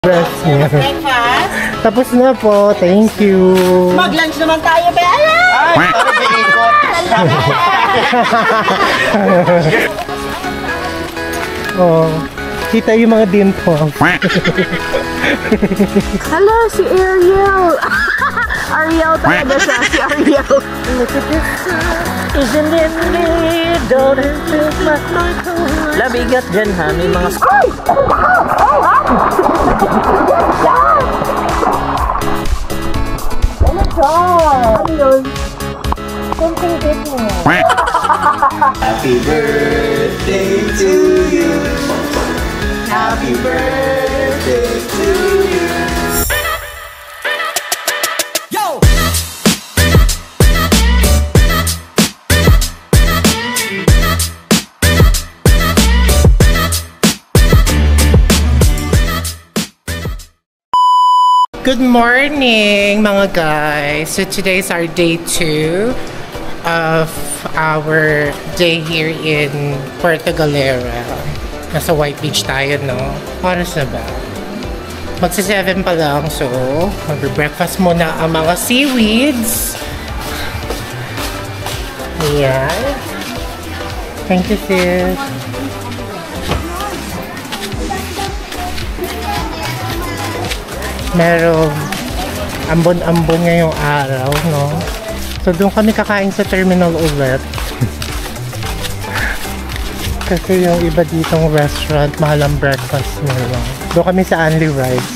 Breast niya. Breakfast? Tapos na po, thank you. Mag-lunch naman tayo, Bella! Ay, sorry, binikot. Oh, kita yung mga dimples. Hello, si Ariel! Ariel talaga siya, si Ariel. Look at this. Isn't it me? Don't it feel like my home? Labigat dyan ha, may mga... Oh my God! Ano yun? Something different. Happy birthday to you. Happy birthday to you. Yo! Good morning, mga guys. So today's our day 2 of our day here in Puerto Galera. Nasa White Beach tayo, no? Oras na ba? Magsa-7 pa lang, so mag-breakfast muna ang mga seaweeds. Ayan. Thank you, sis. Merong ambon-ambon ngayong araw, no? So, doon kami kakain sa terminal ulit. Kasi yung iba ditong restaurant, mahal ang breakfast nila. Doon kami sa Only Rice.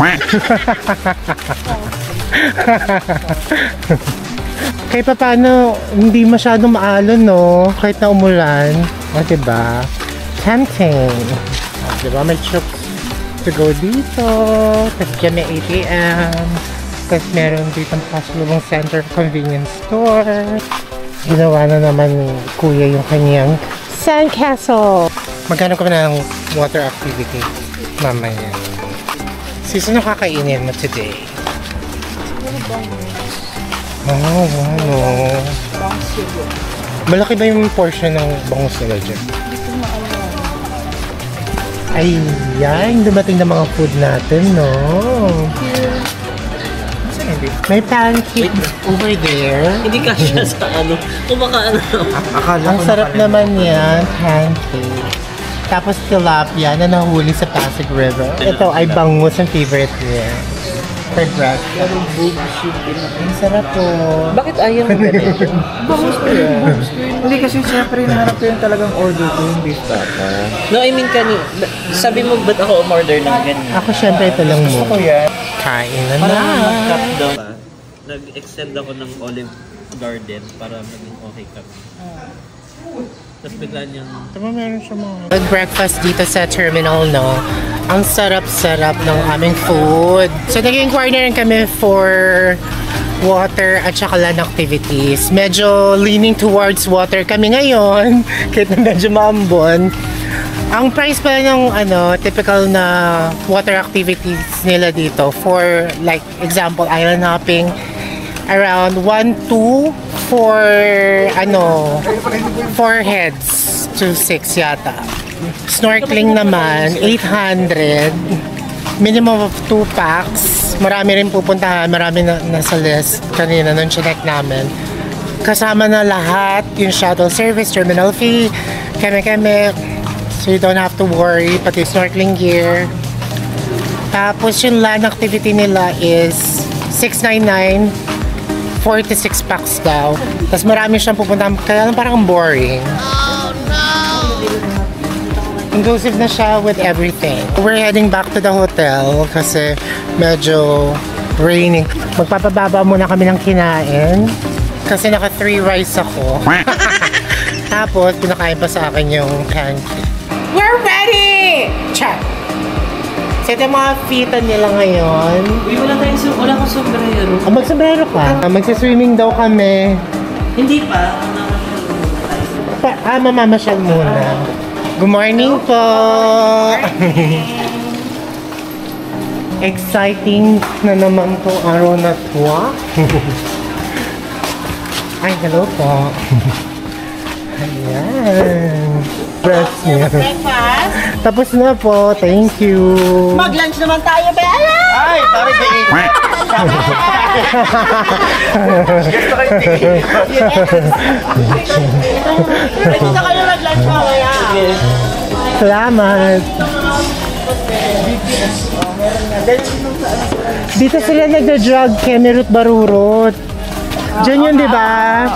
Kaya pa paano, hindi masyadong maalon, no? Kahit na umulan. O, diba? Tempting. O, diba? May chips to go dito. Tapos dyan may ATM. Tapos meron dito ang pasalubong center convenience store. Ginawa na naman ni Kuya yung kanyang sandcastle. Magkano ka na ng water activity? Mamaya. Sis, ano kakainin mo today? Oh, wow. Malaki ba yung portion ng bangus nila dyan? Ayan, dumating na mga food natin, no? May pancake over there. Hindi ka siya sa ano. Kumaka ano. Ang sarap naman yan, pancake. Tapos tilapia na nahuli sa Pasig River. Ito ay bangus ang favorite niya. For breakfast. Ang sarap po. Bakit ayaw mo ganito? Bangus ko yan. Hindi kasi siyempre naharap ko yung talagang order ko yung beef tata. No, I mean sabi mo ba't ako umorder ng ganyan? Ako syempre ito lang mo. Gusto ko yan. Kain na Para na. mag-cut down. Nag-extend ako ng Olive Garden para maging okay kami. Tapos bigla niyang... Diba meron siya mga... Breakfast dito sa terminal, no? Ang sarap-sarap ng aming food. So, nag-inquire na rin kami for water at saka land activities. Medyo leaning towards water kami ngayon. Kahit na medyo maambon. Ang price pala ng typical na water activities nila dito for like example island hopping around 1-2 for 4 heads to 6 yata. Snorkeling naman 800, minimum of 2 packs. Marami rin pupuntahan, marami na nasa list kanina nung check namin. Kasama na lahat yung shuttle service, terminal fee, keme-keme. So you don't have to worry, pati snorkeling gear. Tapos yung land activity nila is $699, 4 to 6 packs daw. Tapos marami siyang pupuntahan, kaya lang parang boring. Oh no! Inclusive na siya with everything. We're heading back to the hotel kasi medyo raining. Magpapababa muna kami ng kinain kasi naka 3 rice ako. Tapos pinakain pa sa akin yung pancake. We're ready! Chat! So ito yung mga fita nila ngayon. Uy, wala akong sombrero. Mag-sombrero ka? Magsa-swimming daw kami. Hindi pa. Mamamasyal muna. Good morning po! Exciting na naman po araw na to. Ay, hello po. Ayan. Breast niya. Breakfast? Tapos na po. Thank you. Mag-lunch naman tayo, Bella! Ay, sorry, Bea. Gusto kayo, Bea. Gusto kayo mag-lunch mamaya. Salamat. Dito sila nagda-drug Kemerut Barurot. Diyan yun, di ba?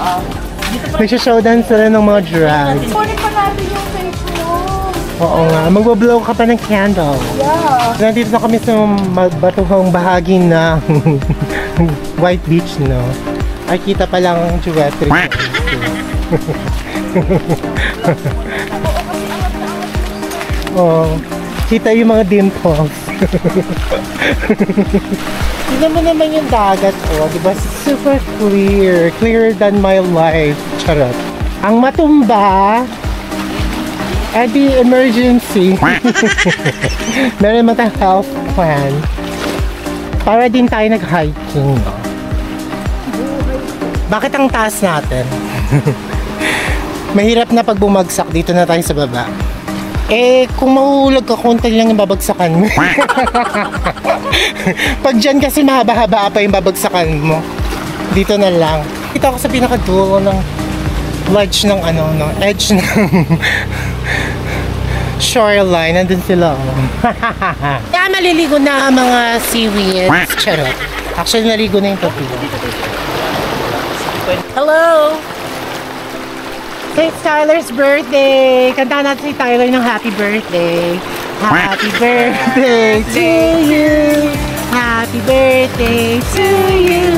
Nagsha-showdown sila ng mga drugs. Kunin pa natin yung face mo. Oo nga, magbablow ka pa ng candle. Yeah. Nandito na kami sa batuhang bahagi ng White Beach, no? Ay, kita pa lang ang jewelry. Oh, kita yung mga dimples. Tignan mo naman yung dagat, oh, di ba? Super clear. Clearer than my life. Charot. Ang matumba, di emergency. Meron naman tayong health plan. Para din tayo nag-hiking, no? Bakit ang taas natin? Mahirap na pag bumagsak, dito na tayo sa baba. Kung mahuhulog ka, konti lang yung babagsakan mo. Pag dyan kasi mahaba-haba pa yung babagsakan mo. Dito na lang. Kita ko sa pinakadulo ng ledge ng edge ng shoreline. Nandun sila. Kaya maliligo na ang mga seaweeds. Charot. Actually, naligo na yung topi. Hello! So it's Tyler's birthday! Kanta natin si Tyler ng happy birthday! Happy birthday to you! Happy birthday to you!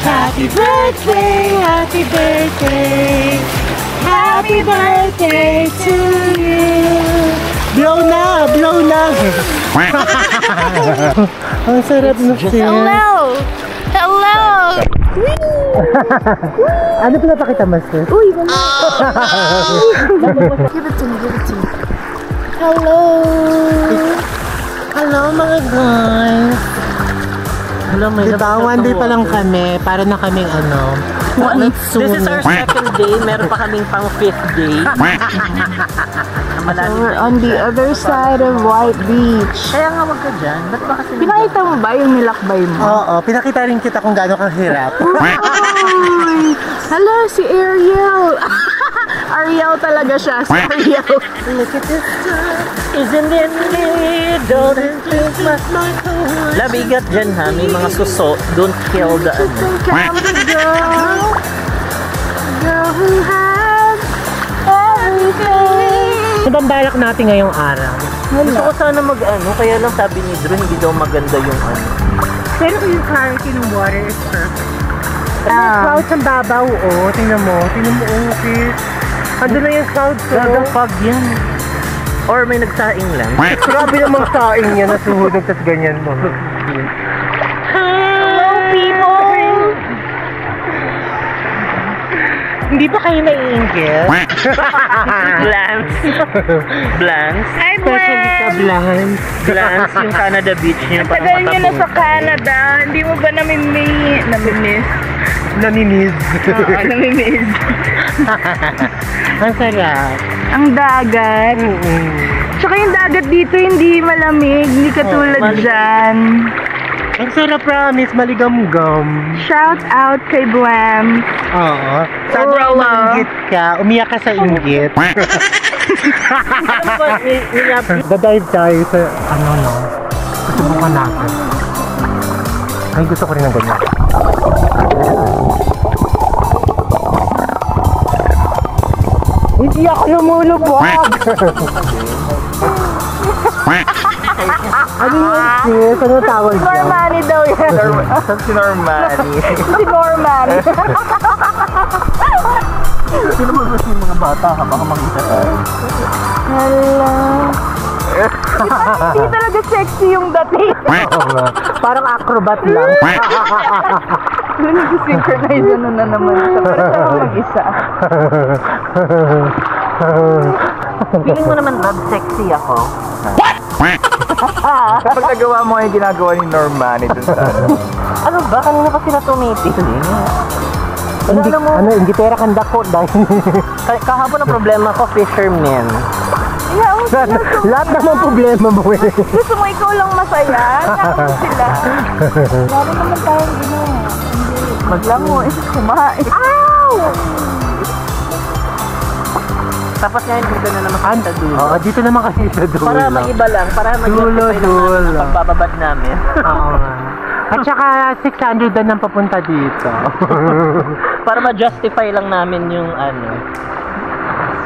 Happy birthday! Happy birthday! Happy birthday to you! Blow na! Blow na! Ang sarap na siya! Hello! Hello! Ano pinapakita, Master? Uy, ganda. Give it to me, give it to me. Hello! Hello mga guys! Hello, may Diba, one day pa lang kami, para na kaming This is our second day. Meron pa kaming pang 5th day. We're on the other side of White Beach. Kaya nga wag ka dyan. Ba't ba kasi... Pinakita mo ba yung nilakbay mo? Oo, pinakita rin kita kung gaano kang hirap. Uy! Hello, si Ariel! Ariel talaga siya, si Ariel. Look at this time. Isn't it me? Don't think my cool. Labigat dyan ha. May mga suso. Don't kill the Girl who has everything. Ano bang balak natin ngayong araw? Gusto ko sana kaya lang sabi ni Drew, hindi daw maganda yung Pero yung clarity ng water is perfect. Clouds ang babaw, oh. Tingnan mo, okay. Ando na yung clouds, oh. Gagang fog yan. Or may nagsaing lang. Grabe namang saing niya, nasuhunog, tas ganyan mo. Hello, people! Hindi ba kayo naiinggit? Blanks. Blanks. Hi, Especially sa Blancs. Blanks, yung Canada Beach niyo. Tagal nyo na sa Canada. Hindi mo ba namimiss? Namimiss. Oo, namimiss. Ang sarap. Ang dagat. Tsaka yung dagat dito hindi malamig. Hindi katulad dyan. Ang sarap, promise, maligam-gam. Shout out kay Blam. Oo. Sana Rolo. uminggit ka, umiyak ka sa inggit. Dadive tayo sa, susubukan natin. Ay, gusto ko rin ng ganyan. Hindi ako lumulubog! Ano yung sis? Ano tawag dyan? Normani daw yan. Si Normani. Si Norman. Sino mo ba yung mga bata ka? Baka makita tayo. Hala. Hindi talaga sexy yung dating. Parang acrobat lang. Nag-synchronize na naman siya. Pero siya mag-isa. Feeling mo naman, Rob, sexy ako. Kapag nagawa mo yung ginagawa ni Normani dun sa Ano ba? Kanina pa sila tumitig. Hindi, gitera kanda ko dahil. Kahapon ang problema ko, fisherman. Lahat naman problema mo eh. Gusto mo ikaw lang masaya? Kaya sila. Lalo naman tayong ginawa. Maglang mo, kumain. Ow! Tapos ngayon, dito na naman kami sa dulo. Oo, dito naman kasi sa dulo. Para mag-iba lang, para mag-justify lang ang pagbababad namin. Oo nga. At saka 600 din ang papunta dito. Para ma-justify lang namin yung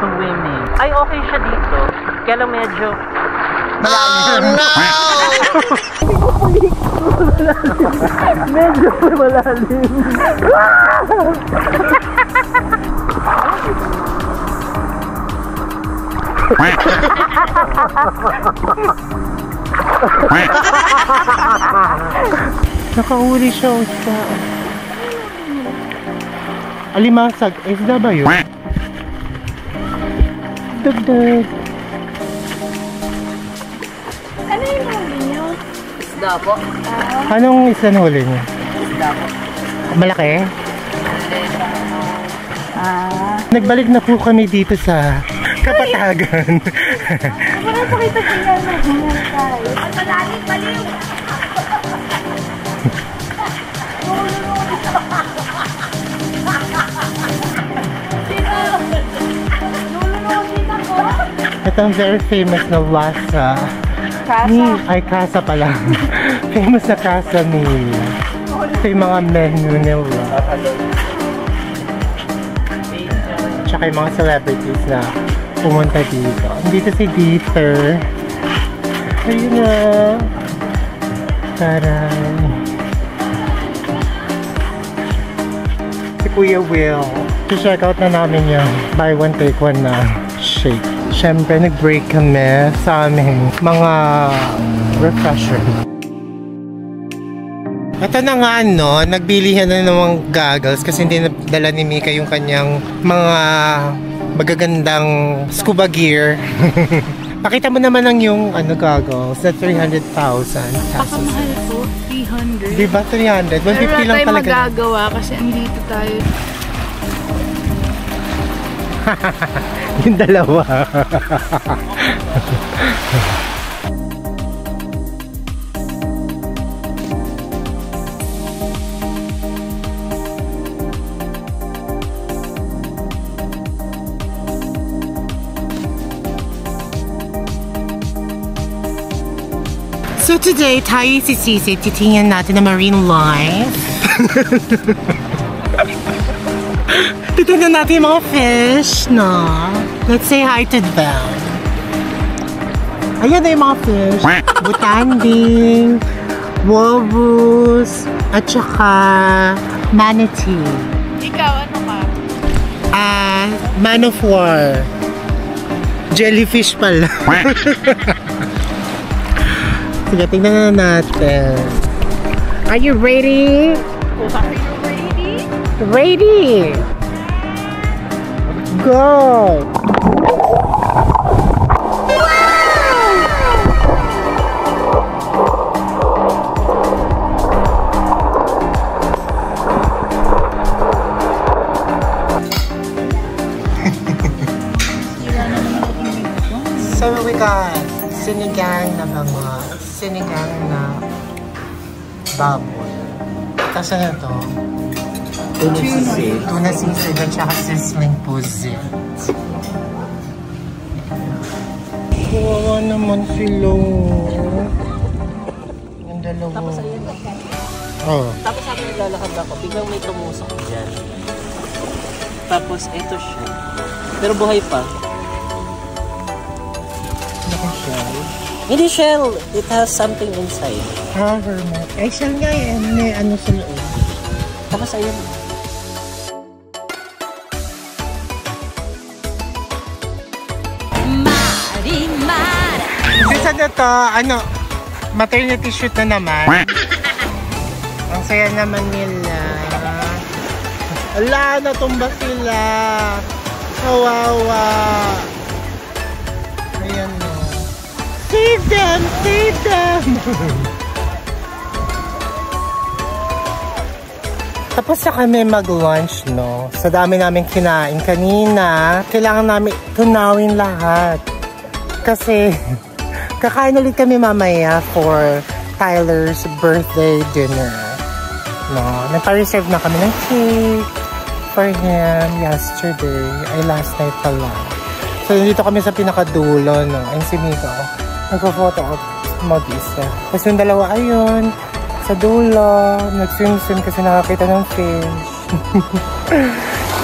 swimming. Ay, okay siya dito. Kaya lang medyo malalim. Medyo malalim. Nakahuli siya sa alimasag. Isda ba yun? Dagdag. Ano yung huli niyo? Isda po. Anong isda na huli niya? Isda po. Malaki? Nagbalik na po kami dito sa Kapatagan. Parang pakita ko yan na hingal tayo. Ang malalim, baliw! Ito ang very famous na wasa. Kasa? Ay, kasa pala. Famous na kasa nila. Ito yung mga menu nila. Tsaka yung mga celebrities na pumunta dito. Dito si Dieter. Ayun na. Taray. Si Kuya Will. I-check out na namin yung buy one take one na shake. Siyempre, nag-break kami sa aming mga refresher. Ito na nga nagbilihan na ng goggles kasi hindi nadala ni Mika yung kanyang mga magagandang scuba gear. Pakita mo naman ang yung goggles na 300,000 pesos. Pakamahal po, 300. Diba 300? 150 lang Pero wala talaga. tayong magagawa kasi andito tayo. Yung dalawa. So today, tayo sisisi, titingnan natin ang marine life. Titingnan natin yung mga fish, no? Let's say hi to them. Ayan na yung mga fish. Butanding, walrus, at saka manatee. Ikaw, ano ka? Man of war. Jellyfish pala. Sige, tingnan na natin. Are you ready? Are you ready? Ready! Go! So we got sinigang na baboy. Tapos ano to? Tuna sisig at saka sizzling pusit. Kawawa naman sila. Yung dalawa. Tapos ayun. Tapos ako naglalakad ako, biglang may tumusok dyan. Tapos ito siya. Pero buhay pa. Hindi shell. It has something inside. Hermit. Ay, shell nga yan. May ano sa loob. Tapos ayun. Isa na to, maternity shoot na naman. Ang saya naman nila. Ala, natumba sila. Kawawa. Ayan no. Save them! Save them! Tapos na kami mag-lunch, no? Sa dami namin kinain kanina, kailangan namin tunawin lahat. Kasi kakain ulit kami mamaya for Tyler's birthday dinner. No, nagpa-reserve na kami ng cake for him yesterday. Ay, last night pala. So, dito kami sa pinakadulo, no? Ayun si Miko. Nagpo-photo of mag-isa. Tapos yung dalawa, ayun, sa dulo. Nag-swim-swim kasi nakakita ng fish.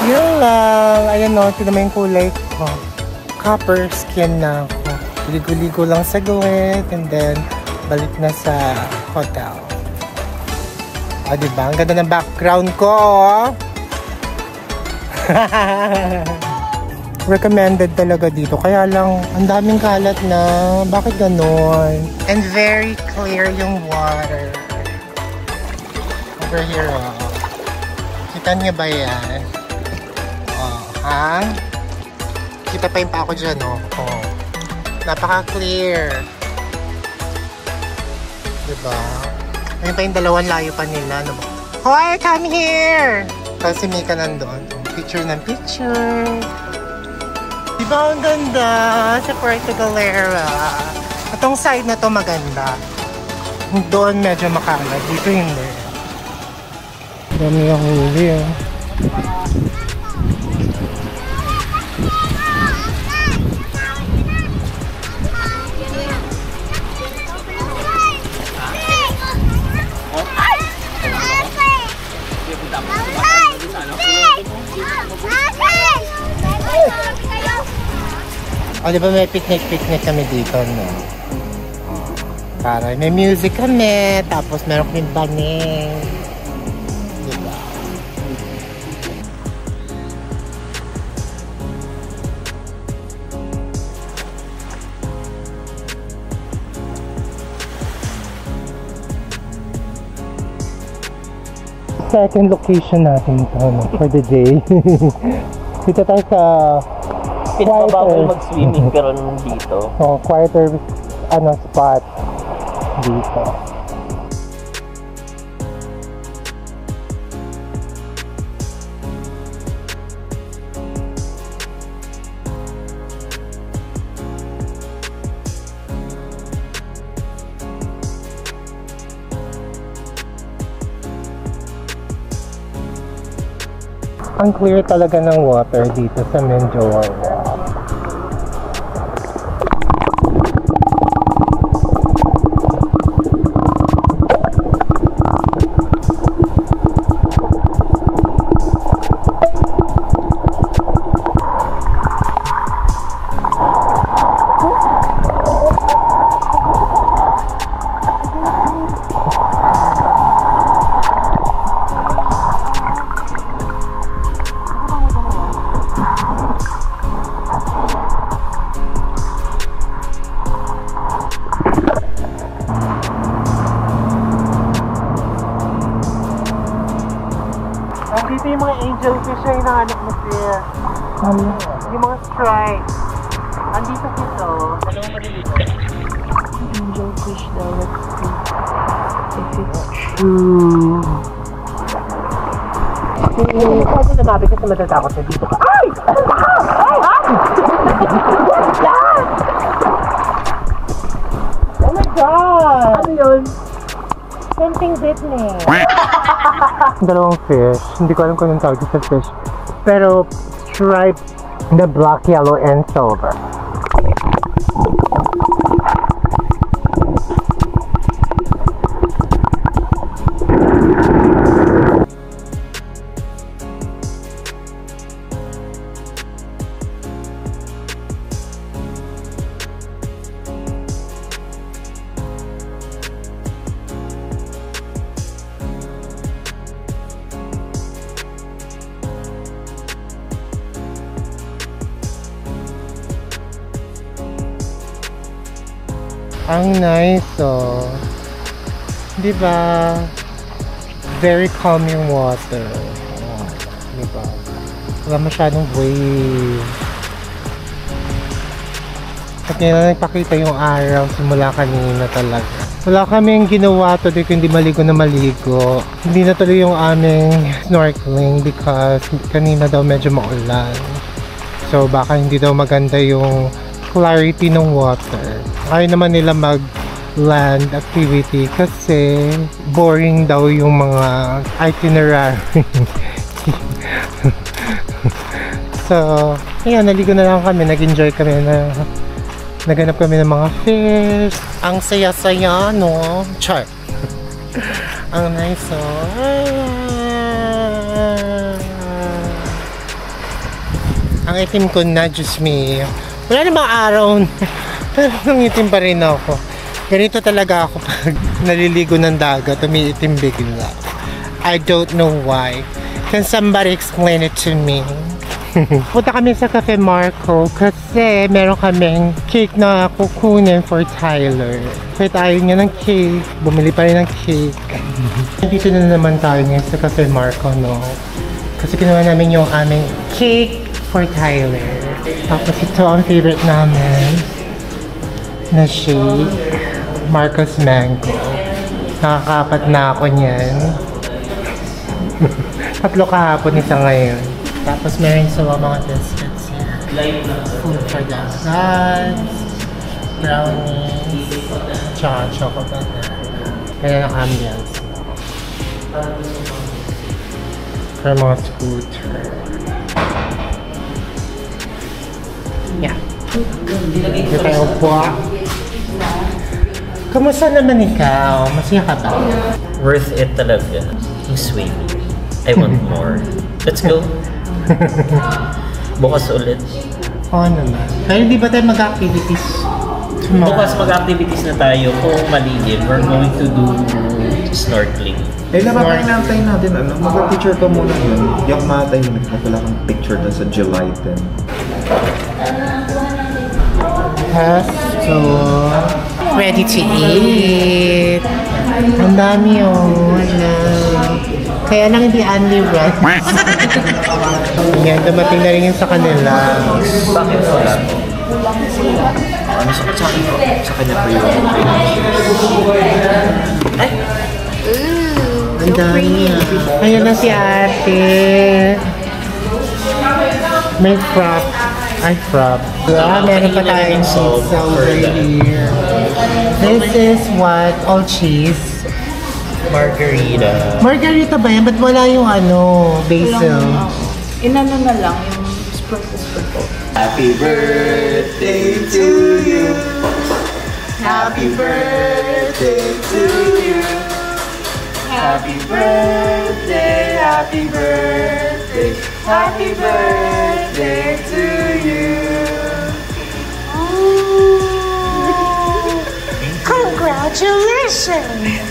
Yun lang. Ayan, no? Ito naman yung kulay ko. Copper skin na ako. Ligo-ligo lang sa guwit. And then, balik na sa hotel. O, diba? Ang ganda ng background ko, oh. Recommended talaga dito. Kaya lang, ang daming kalat na. Bakit ganon? And very clear yung water. Over here, oh. Kita niyo ba yan? Oh, ha? Kita pa yung pa ako dyan, oh. Oh. Napaka-clear. Diba? Ayun pa yung dalawang layo pa nila. No? Hoy, come here! Tapos si Mika nandun. Picture ng picture. Diba ang ganda sa Puerto Galera? Itong side na to maganda. Doon medyo makalat. Dito hindi. Dami ang huli, ah. O, diba may picnic kami dito, no? Para may music kami, tapos meron kaming banig. Diba? Second location natin ito, no? For the day. Dito tayo sa Pinabawal mag-swimming pero dito. Oh, quieter spot dito. Ang clear talaga ng water dito sa Menjoala. Dito yung mga angelfish na hinahanap mo siya. Yung mga stripes. Andito dito. Dalawang maliliit. Angelfish daw. Let's see if it's true. Pwede lumapit kasi matatakot na dito. Ay! Oh my God! Ano yun? Something bit me. Dalawang fish. Hindi ko alam kung anong tawag sa fish. Pero striped na black, yellow, and silver. Ang nice, oh. Diba? Very calm yung water. Oh, diba? Wala masyadong wave. At ngayon na nagpakita yung araw simula kanina talaga. Wala kaming ginawa today kundi maligo na maligo. Hindi na tuloy yung aming snorkeling because kanina daw medyo maulan. So baka hindi daw maganda yung clarity ng water. Ayaw naman nila mag-land activity kasi boring daw yung mga itinerary. So, ayan, naligo na lang kami. Nag-enjoy kami na naganap kami ng mga fish. Ang saya-saya, no? Char. Ang nice, Ang itim ko na, just me. Wala namang araw. Pero nangitim pa rin ako. Ganito talaga ako pag naliligo ng dagat. Umiitim bigla. I don't know why. Can somebody explain it to me? Punta kami sa Cafe Marco kasi meron kaming cake na kukunin for Tyler. Kahit ayaw niya ng cake, bumili pa rin ng cake. Dito na naman tayo ngayon sa Cafe Marco, no? Kasi kinuha namin yung aming cake for Tyler. Tapos ito ang favorite namin na shake, Marcos Mango. Nakakapat na ako niyan. Tatlo kahapon, isa ngayon. Tapos meron sa mga biscuits here. Food for the gods, brownies, tsaka chocolate. Kaya ng ambience. For mga scooter. Yeah. Dito tayo po. Kamusta naman ikaw? Masaya ka ba? Worth it talaga. Yung swimming. I want more. Let's go. Bukas ulit. Oo naman. Pero di ba tayo mag-activities tomorrow? Bukas mag-activities na tayo. Kung malilim, we're going to do snorkeling. Eh, napapakainantay natin, ano? Mag-picture ka muna yun. Hindi ako makatahimik na wala kang picture dun sa July 10. Pesto. Ready to eat. Ang dami wala. Kaya lang hindi only rice. Yan, dumating na rin yung sa kanila. Bakit wala? Ano sa kanya pa yun? Ang dami. Ayan na si ate. May frap. Ay, frap. Meron pa tayong cheese over here. This is what? All cheese. Margarita. Margarita ba yan? Ba't wala yung basil? Inano na lang yung sprinkle. Happy birthday to you. Happy birthday to you. Happy birthday, happy birthday, happy birthday to you. Congratulations!